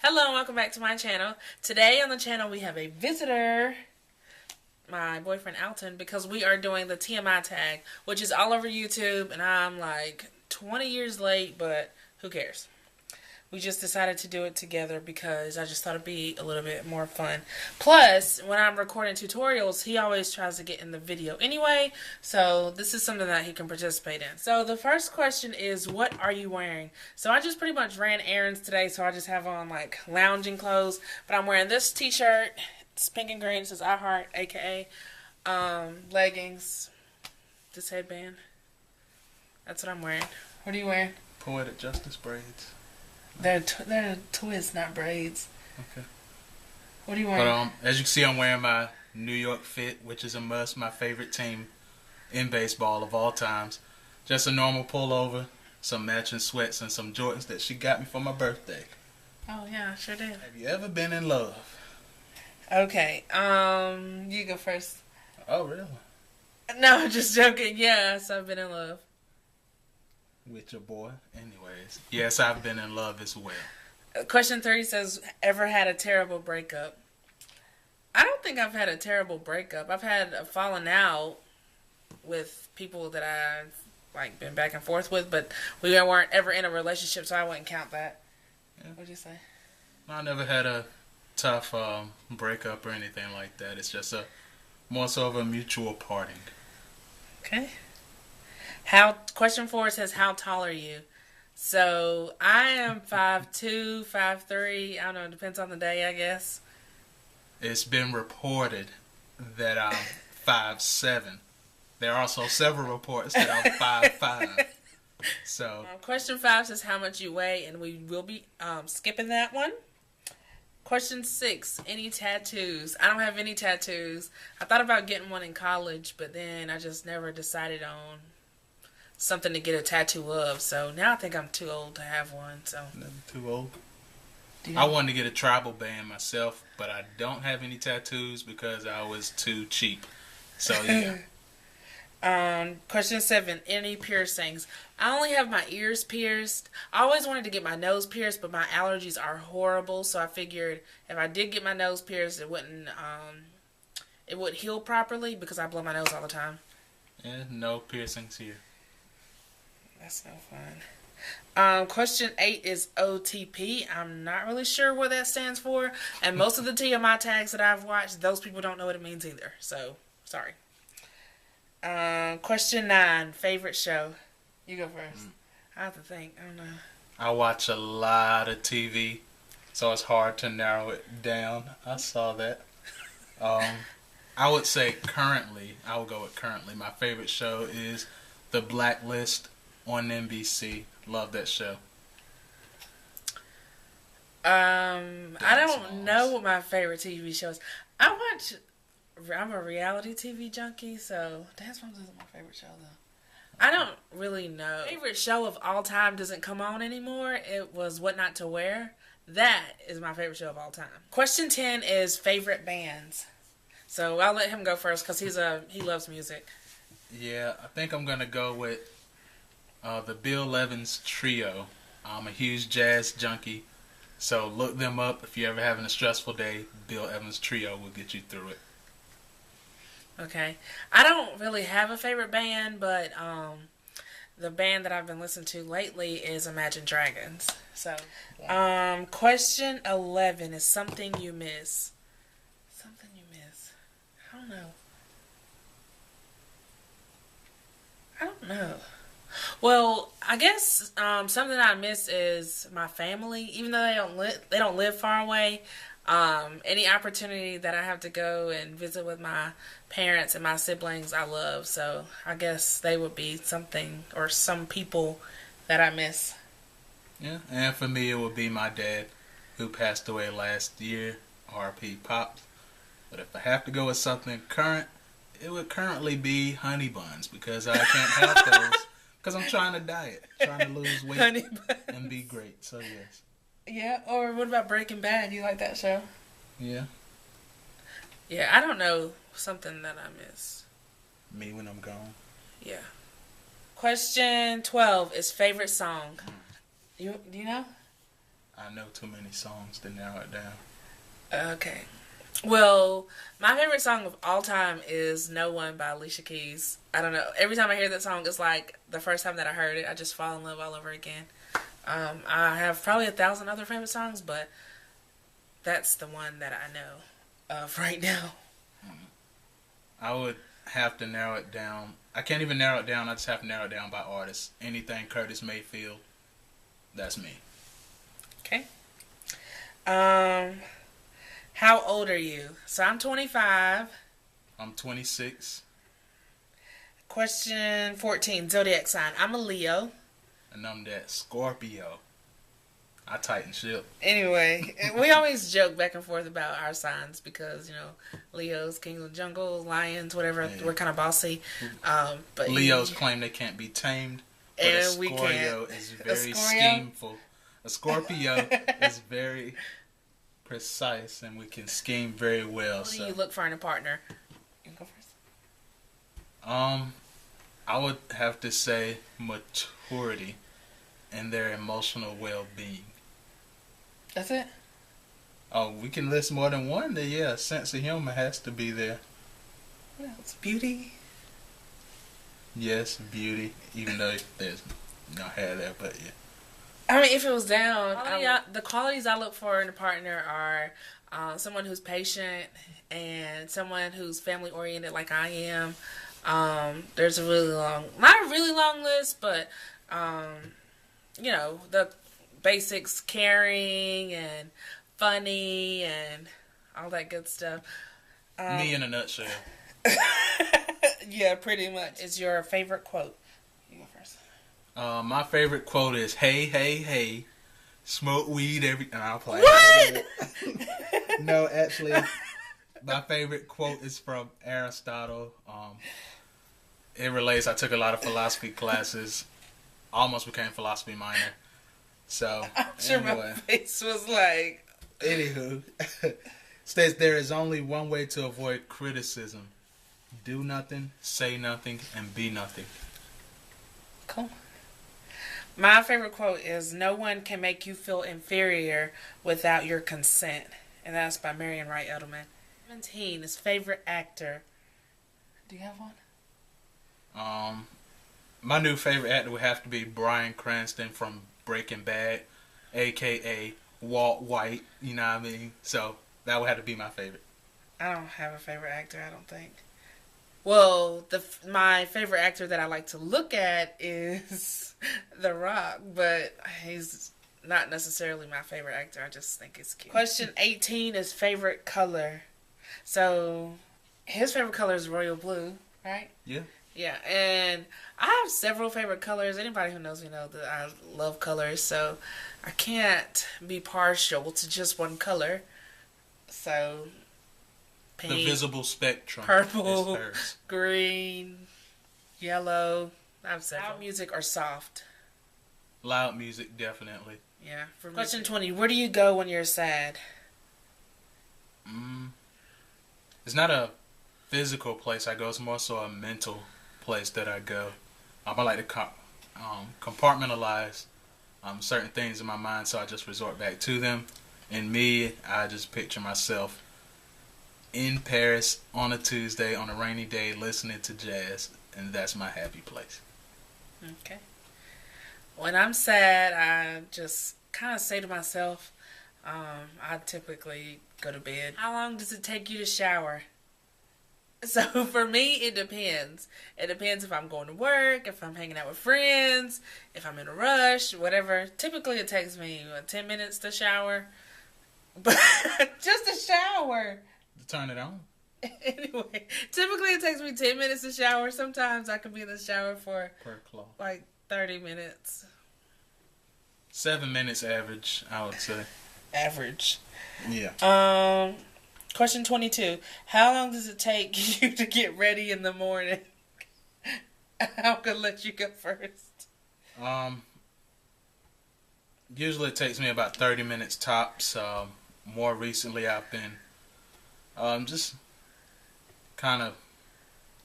Hello and welcome back to my channel. Today on the channel we have a visitor, my boyfriend Alton, because we are doing the TMI tag, which is all over YouTube, and I'm like 20 years late, but who cares? We just decided to do it together because I just thought it'd be a little bit more fun. Plus, when I'm recording tutorials, he always tries to get in the video anyway, so this is something that he can participate in. So the first question is, what are you wearing? So I just pretty much ran errands today, so I just have on like lounging clothes, but I'm wearing this t-shirt. It's pink and green. It says I Heart, aka leggings, this headband. That's what I'm wearing. What are you wearing? Poetic Justice braids. They're twists, not braids. Okay. What are you wearing? But as you can see, I'm wearing my New York Fit, which is a must. My favorite team in baseball of all times. Just a normal pullover, some matching sweats, and some Jordans that she got me for my birthday. Oh yeah, I sure did. Have you ever been in love? Okay. You go first. Oh really? No, I'm just joking. Yes, I've been in love. With your boy? Anyways. Yes, I've been in love as well. Question 3 says, ever had a terrible breakup? I don't think I've had a terrible breakup. I've had a falling out with people that I've like been back and forth with, but we weren't ever in a relationship, so I wouldn't count that. Yeah. What'd you say? I never had a tough breakup or anything like that. It's just more so of a mutual parting. Okay. Question 4 says, how tall are you? So I am 5'2", 5'3". I don't know. It depends on the day, I guess. It's been reported that I'm 5'7". There are also several reports that I'm 5'5". So question 5 says how much you weigh, and we will be skipping that one. Question 6, any tattoos? I don't have any tattoos. I thought about getting one in college, but then I just never decided on something to get a tattoo of. So now I think I'm too old to have one. So never too old. I wanted to get a tribal band myself, but I don't have any tattoos because I was too cheap. So yeah. Question 7, any piercings? I only have my ears pierced. I always wanted to get my nose pierced, but my allergies are horrible, so I figured if I did get my nose pierced, it would heal properly because I blow my nose all the time. Yeah, no piercings here. That's no fun. Question 8 is OTP. I'm not really sure what that stands for, and most of the TMI tags that I've watched, those people don't know what it means either, so sorry. Question 9, favorite show. You go first. I have to think. I don't know. I watch a lot of TV, so it's hard to narrow it down. I saw that. I would say currently, I will go with currently. My favorite show is The Blacklist on NBC. Love that show. I don't know what my favorite TV show is. I'm a reality TV junkie, so Dance Moms isn't my favorite show, though. I don't really know. My favorite show of all time doesn't come on anymore. It was What Not to Wear. That is my favorite show of all time. Question 10 is favorite bands. So I'll let him go first because he loves music. Yeah, I think I'm going to go with the Bill Evans Trio. I'm a huge jazz junkie, so look them up if you're ever having a stressful day. Bill Evans Trio will get you through it. Okay. I don't really have a favorite band, but the band that I've been listening to lately is Imagine Dragons. So, question 11 is something you miss. Something you miss. I don't know. Well, I guess something I miss is my family, even though they don't live far away. Any opportunity that I have to go and visit with my parents and my siblings, I love. So I guess they would be something or some people that I miss. Yeah, and for me, it would be my dad, who passed away last year. R.P. Pops. But if I have to go with something current, it would currently be honey buns because I can't have those because I'm trying to diet, trying to lose weight and be great. So yes. Yeah, or what about Breaking Bad? You like that show? Yeah. Yeah, I don't know something that I miss. Me when I'm gone. Yeah. Question 12 is favorite song. Do you know? I know too many songs to narrow it down. Okay. Well, my favorite song of all time is No One by Alicia Keys. I don't know. Every time I hear that song, it's like the first time that I heard it, I just fall in love all over again. I have probably 1,000 other favorite songs, but that's the one that I know of right now. I would have to narrow it down. I can't even narrow it down. I just have to narrow it down by artist. Anything Curtis Mayfield, that's me. Okay. How old are you? So I'm 25. I'm 26. Question 14, zodiac sign. I'm a Leo. And I'm that Scorpio. I tighten ship. Anyway, we always joke back and forth about our signs because, you know, Leo's king of the jungle, lions, whatever. Yeah. We're kind of bossy. But Leos claim they can't be tamed. But and a Scorpio is very schemeful. A Scorpio is very precise and we can scheme very well. What do you look for in a partner? You can go first. I would have to say maturity and their emotional well-being. That's it? Oh, we can list more than one. Then yeah, a sense of humor has to be there. What else? Beauty? Yes, beauty. Even though there's no hair there, but yeah. I mean, if it was down, the qualities I look for in a partner are someone who's patient and someone who's family-oriented like I am. There's a really long, not a really long list, but, you know, the basics, caring and funny and all that good stuff. Me in a nutshell. Yeah, pretty much. Is your favorite quote? You go first. My favorite quote is, "Hey, hey, hey, smoke weed every..." And I'll play What? it. No, actually, my favorite quote is from Aristotle. It relates. I took a lot of philosophy classes. Almost became a philosophy minor. So, I'm sure my face was like... Anywho, states there is only one way to avoid criticism. Do nothing, say nothing, and be nothing. Cool. My favorite quote is, "No one can make you feel inferior without your consent." And that's by Marion Wright Edelman. 17, his favorite actor. Do you have one? My new favorite actor would have to be Bryan Cranston from Breaking Bad, a.k.a. Walt White, you know what I mean? So, that would have to be my favorite. I don't have a favorite actor, I don't think. Well, my favorite actor that I like to look at is The Rock, but he's not necessarily my favorite actor. I just think it's cute. Question 18 is favorite color. So, his favorite color is royal blue, right? Yeah. Yeah, and I have several favorite colors. Anybody who knows me knows that I love colors, so I can't be partial to just one color. So, pink, the visible spectrum, purple, green, yellow. I have several. Loud music or soft? Loud music, definitely. Yeah. For Question 20, where do you go when you're sad? It's not a physical place I go. It's more so a mental place that I go. I like to compartmentalize certain things in my mind, so I just resort back to them. And me, I just picture myself in Paris on a Tuesday, on a rainy day, listening to jazz, and that's my happy place. Okay. When I'm sad, I just kind of say to myself, I typically go to bed. How long does it take you to shower? So for me, it depends. It depends if I'm going to work, if I'm hanging out with friends, if I'm in a rush, whatever. Typically, it takes me 10 minutes to shower. But just a shower. To turn it on. Anyway, typically it takes me 10 minutes to shower. Sometimes I can be in the shower for like 30 minutes. 7 minutes average, I would say. Average. Yeah. Question 22. How long does it take you to get ready in the morning? I'm going to let you go first. Usually it takes me about 30 minutes tops. More recently I've been just kind of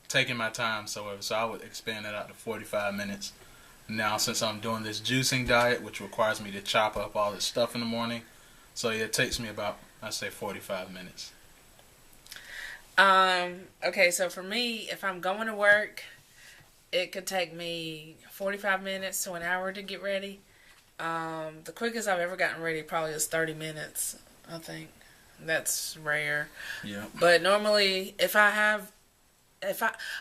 taking my time, so I would expand that out to 45 minutes. Now, since I'm doing this juicing diet, which requires me to chop up all this stuff in the morning, so yeah, it takes me about, I say, 45 minutes. Okay, so for me, if I'm going to work, it could take me 45 minutes to an hour to get ready. The quickest I've ever gotten ready probably is 30 minutes, I think. That's rare. Yeah. But normally, I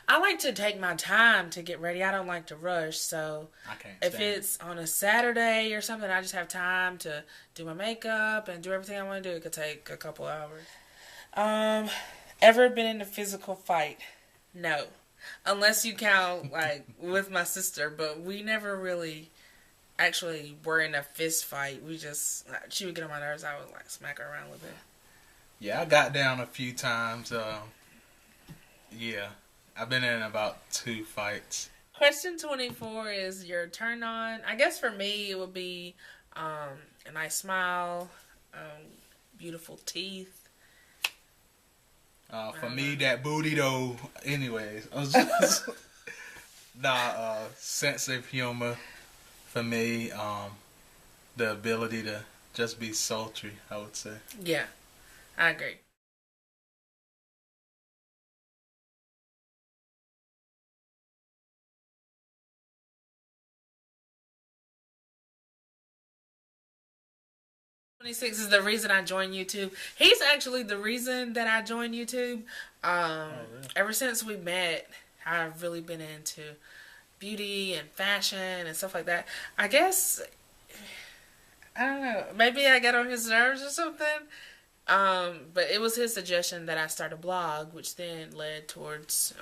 like to take my time to get ready. I don't like to rush. So I can't if stand it's on a Saturday or something, I just have time to do my makeup and do everything I want to do. It could take a couple hours. Ever been in a physical fight? No. Unless you count, like, with my sister. But we never really actually were in a fist fight. She would get on my nerves. I would, like, smack her around a little bit. Yeah, I got down a few times. Yeah, I've been in about 2 fights. Question 24 is your turn on. I guess for me, it would be a nice smile, beautiful teeth. For me, that booty though. Anyways, sense of humor. For me, the ability to just be sultry, I would say. Yeah, I agree. #26 is the reason I joined YouTube. He's actually the reason that I joined YouTube. Really? Ever since we met, I've really been into beauty and fashion and stuff like that. I guess, I don't know, maybe I got on his nerves or something. But it was his suggestion that I start a blog, which then led towards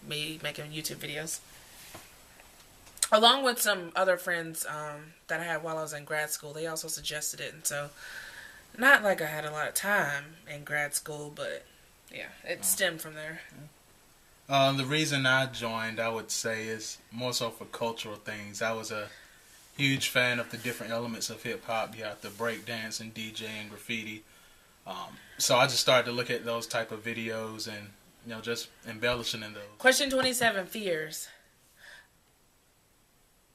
me making YouTube videos. Along with some other friends that I had while I was in grad school. They also suggested it. And so, not like I had a lot of time in grad school, but yeah, it stemmed from there. The reason I joined, I would say, is more so for cultural things. I was a huge fan of the different elements of hip-hop. You have the break dance and DJ and graffiti. So I just started to look at those type of videos and, just embellishing in those. Question 27, fears.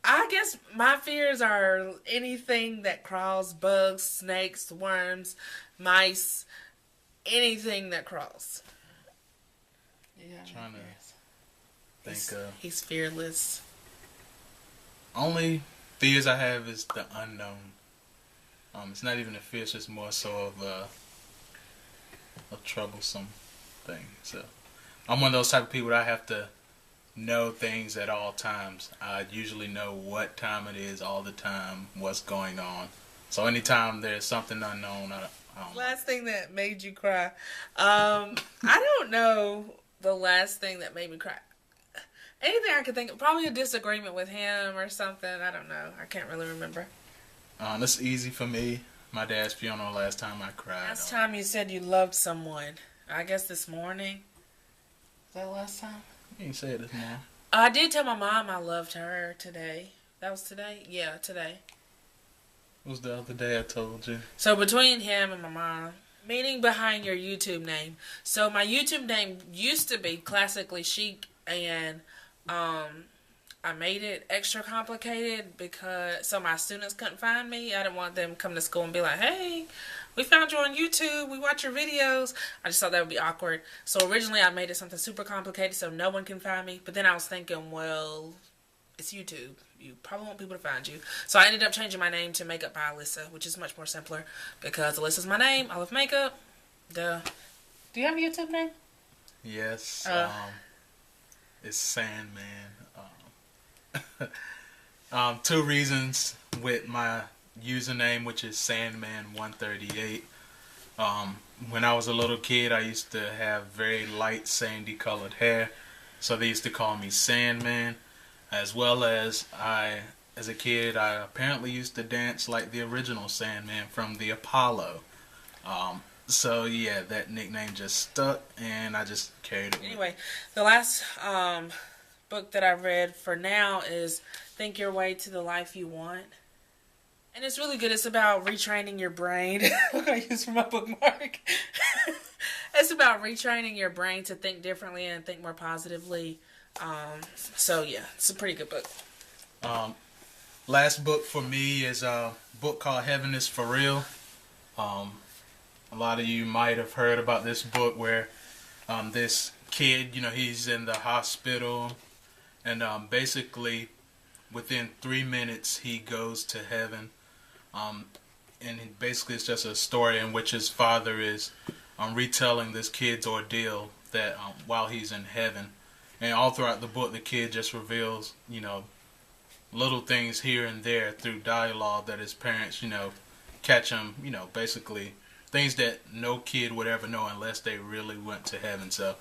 I guess my fears are anything that crawls, bugs, snakes, worms, mice, anything that crawls. Yeah, Trying to think of. He's fearless. Only fears I have is the unknown. It's not even a fear; it's just more so of a troublesome thing. So I'm one of those type of people that I have to know things at all times. I usually know what time it is all the time, what's going on. So anytime there's something unknown, I don't know. Last thing that made you cry. I don't know the last thing that made me cry. Anything I could think of. Probably a disagreement with him or something. I don't know. I can't really remember. That's easy for me. My dad's funeral last time I cried. Last time you said you loved someone. I guess this morning. Was that the last time? You didn't say it this morning. I did tell my mom I loved her today. That was today? Yeah, today. It was the other day I told you. So between him and my mom, meaning behind your YouTube name. So my YouTube name used to be Classically Chic, and I made it extra complicated so my students couldn't find me. I didn't want them to come to school and be like, hey, we found you on YouTube, we watch your videos. I just thought that would be awkward. So originally I made it something super complicated so no one can find me. But then I was thinking, well, it's YouTube. You probably want people to find you. So I ended up changing my name to Makeup by Alyssa, which is much more simpler because Alyssa's my name. I love makeup. Duh. Do you have a YouTube name? Yes. It's Sandman. 2 reasons with my username, which is Sandman138. When I was a little kid, I used to have very light sandy colored hair, so they used to call me Sandman. As well as as a kid, I apparently used to dance like the original Sandman from the Apollo. So yeah, that nickname just stuck, and I just carried it. Anyway, the last book that I read for now is Think Your Way to the Life You Want. And it's really good. It's about retraining your brain. I use for my bookmark. It's about retraining your brain to think differently and think more positively. So yeah, it's a pretty good book. Last book for me is a book called Heaven is for Real. Um, a lot of you might have heard about this book where this kid, he's in the hospital, and basically within 3 minutes he goes to heaven. And basically it's just a story in which his father is retelling this kid's ordeal that while he's in heaven. And all throughout the book, the kid just reveals, little things here and there through dialogue that his parents, catch him, basically things that no kid would ever know unless they really went to heaven. So,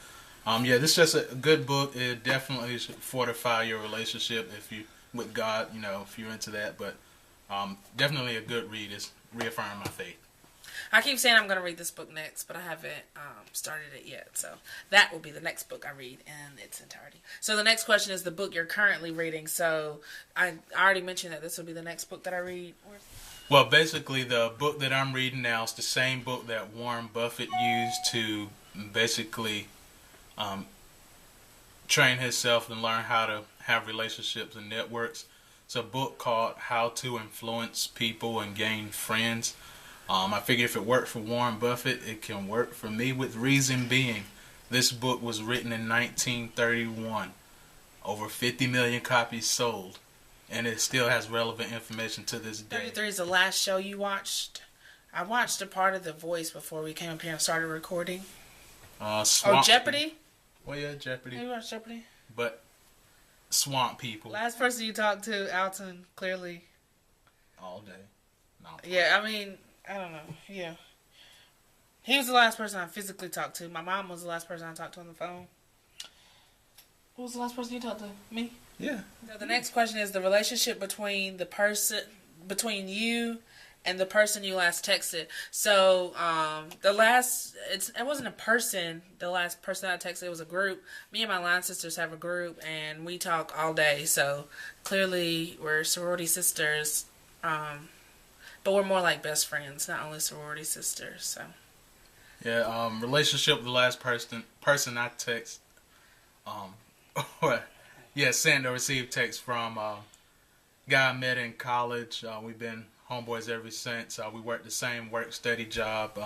this is just a good book. It definitely should fortify your relationship with God, if you're into that. But definitely a good read. It's reaffirming my faith. I keep saying I'm going to read this book next, but I haven't started it yet. So that will be the next book I read in its entirety. So the next question is the book you're currently reading. So I already mentioned that this will be the next book that I read. Well, basically the book that I'm reading now is the same book that Warren Buffett used to basically train himself and learn how to have relationships and networks. It's a book called How to Influence People and Gain Friends. I figure if it worked for Warren Buffett, it can work for me, with reason being, this book was written in 1931. Over 50 million copies sold. And it still has relevant information to this day. 33 is the last show you watched? I watched a part of The Voice before we came up here and started recording. Jeopardy? Well, yeah, Jeopardy. You watched Jeopardy? But Swamp People. Last person you talked to, Alton, clearly. All day. No. Yeah, I mean, I don't know. Yeah. He was the last person I physically talked to. My mom was the last person I talked to on the phone. Who was the last person you talked to? Me? Yeah. So the next question is the relationship between you and the person you last texted. So it wasn't a person. The last person I texted, it was a group. Me and my line sisters have a group, and we talk all day. So clearly we're sorority sisters, but we're more like best friends, not only sorority sisters. So yeah, relationship with the last person I text, sent or received text from guy I met in college. We've been homeboys ever since. We worked the same work-study job,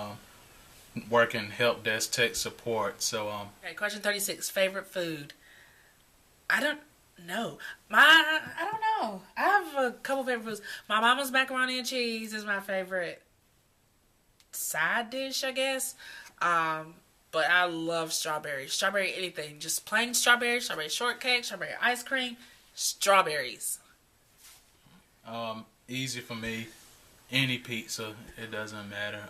working help desk tech support. So, okay, question 36, favorite food. I don't know. I don't know. I have a couple favorite foods. My mama's macaroni and cheese is my favorite side dish, I guess. But I love strawberries. Strawberry anything. Just plain strawberries, strawberry shortcake, strawberry ice cream, strawberries. Easy for me. Any pizza, it doesn't matter.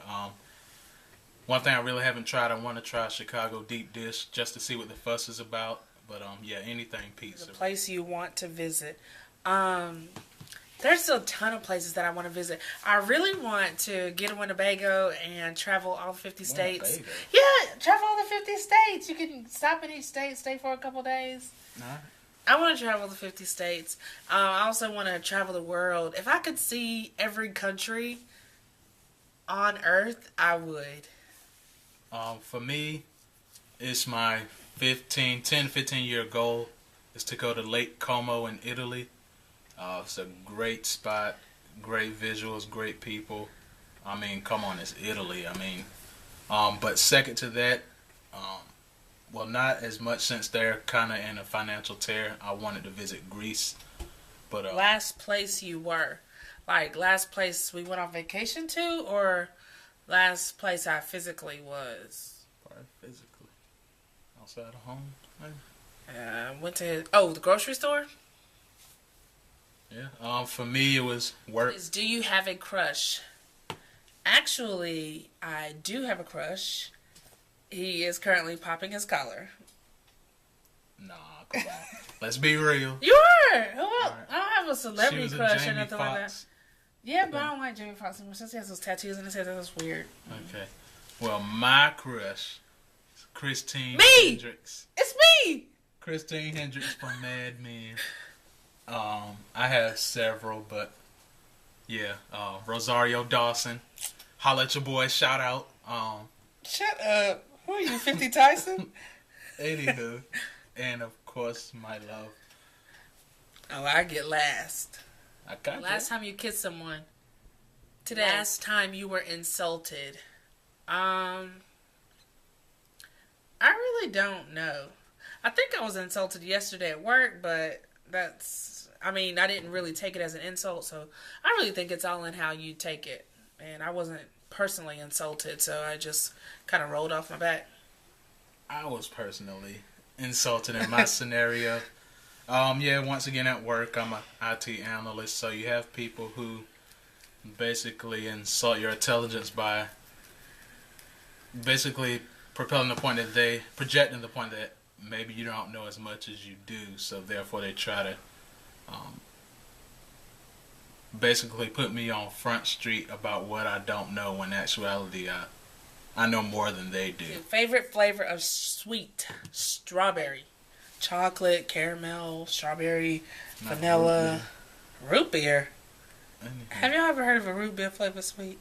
One thing I really haven't tried, I want to try Chicago deep dish just to see what the fuss is about. But anything pizza. The place you want to visit. There's a ton of places that I want to visit. I really want to get to Winnebago and travel all 50 states. Winnebago? Yeah, travel all the 50 states. You can stop in each state, stay for a couple days. Nah. I want to travel the 50 states. I also want to travel the world. If I could see every country on Earth, I would. For me, it's my 10-15 year goal is to go to Lake Como in Italy. It's a great spot, great visuals, great people. I mean, come on, it's Italy. I mean, but second to that, not as much since they're kind of in a financial tear. I wanted to visit Greece, but last place you were, like last place we went on vacation to, or last place I physically was. Probably physically, outside of home. Maybe. Went to the grocery store. Yeah. For me, it was work. Do you have a crush? Actually, I do have a crush. He is currently popping his collar. Nah, come on. Let's be real. You are. Right. I don't have a celebrity crush or nothing Fox. like that. Yeah, but I don't like Jamie Foxx anymore. Since he has those tattoos in his head, that's weird. Okay. Well, my crush is Christine Hendricks. It's me! Christine Hendricks from Mad Men. I have several, but yeah, Rosario Dawson. Holla at your boy, shout out. Shut up. Who are you, 50 Tyson? Anywho. And of course, my love. Oh, I get last. I got Last time you kissed someone. Today. Last time you were insulted. I really don't know. I think I was insulted yesterday at work, but I didn't really take it as an insult, so I really think it's all in how you take it. And I wasn't personally insulted, so I just kind of rolled off my back. I was personally insulted in my scenario. Once again at work, I'm an IT analyst, so you have people who basically insult your intelligence by basically projecting the point that maybe you don't know as much as you do, so therefore they try to basically put me on Front Street about what I don't know, when in actuality I know more than they do. Favorite flavor of sweet? Strawberry. Chocolate, caramel, strawberry, vanilla, root beer. Have y'all ever heard of a root beer flavor sweet?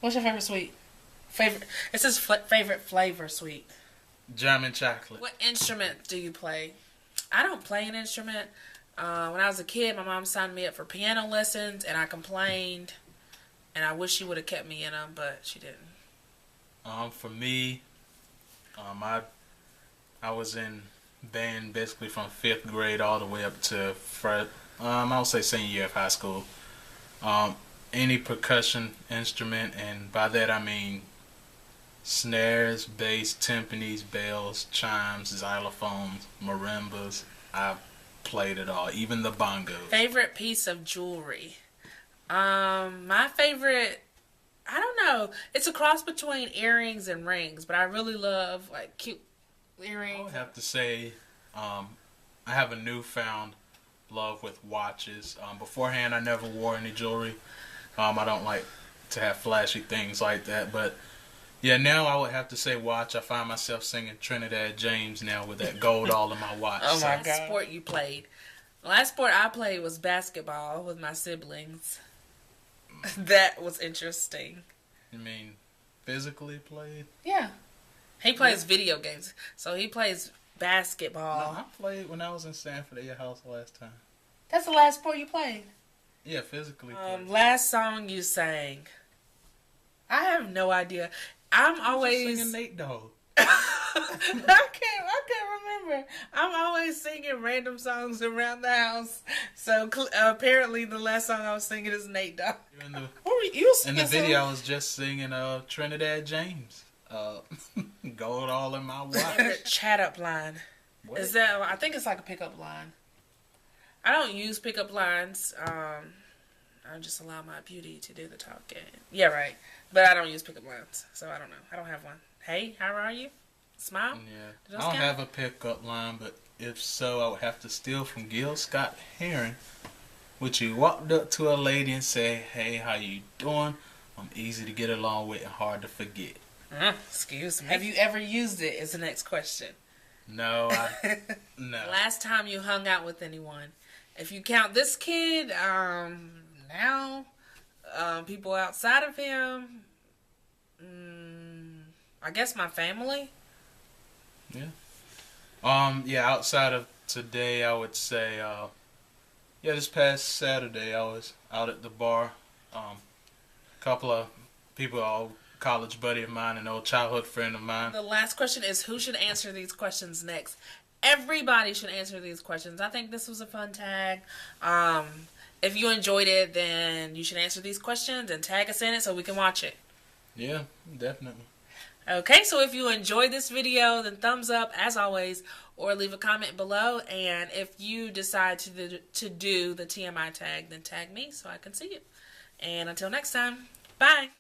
What's your favorite sweet? It says favorite flavor sweet. German chocolate. What instrument do you play? I don't play an instrument. When I was a kid, my mom signed me up for piano lessons, and I complained, and I wish she would have kept me in them, but she didn't. For me, I was in band basically from 5th grade all the way up to I would say senior year of high school. Any percussion instrument, and by that I mean snares, bass, timpanis, bells, chimes, xylophones, marimbas. I played it all, even the bongos. Favorite piece of jewelry? My favorite, I don't know. It's a cross between earrings and rings, but I really love like cute earrings. I would have to say, I have a newfound love with watches. Beforehand, I never wore any jewelry. I don't like to have flashy things like that, but yeah, now I would have to say watch. I find myself singing Trinidad James now with that gold all in my watch. Oh my God. Sport you played? The last sport I played was basketball with my siblings. That was interesting. You mean physically played? Yeah. He plays video games, so he plays basketball. No, I played when I was in Sanford at your house last time. That's the last sport you played? Yeah, physically. Last song you sang. I have no idea. I'm always singing Nate Dogg. I can't remember. I'm always singing random songs around the house. So apparently the last song I was singing is Nate Dogg. In the video, I was just singing Trinidad James. Gold all in my watch. Chat up line. What? Is that? I think it's like a pickup line. I don't use pickup lines. I just allow my beauty to do the talking. Yeah, right. But I don't use pickup lines, so I don't know. I don't have one. Hey, how are you? Smile? Yeah. I don't have a pickup line, but if so, I would have to steal from Gil Scott Heron, which he walked up to a lady and say, "Hey, how you doing? I'm easy to get along with and hard to forget." Excuse me. Have you ever used it? Is the next question. No, no. Last time you hung out with anyone? If you count this kid, now, people outside of him, I guess my family. Yeah. Yeah, outside of today, I would say, this past Saturday, I was out at the bar. A couple of people, an college buddy of mine, an old childhood friend of mine. The last question is, who should answer these questions next? Everybody should answer these questions. I think this was a fun tag. If you enjoyed it, then you should answer these questions and tag us in it so we can watch it. Yeah, definitely. Okay, so if you enjoyed this video, then thumbs up as always, or leave a comment below. And if you decide to do the TMI tag, then tag me so I can see it. And until next time, bye.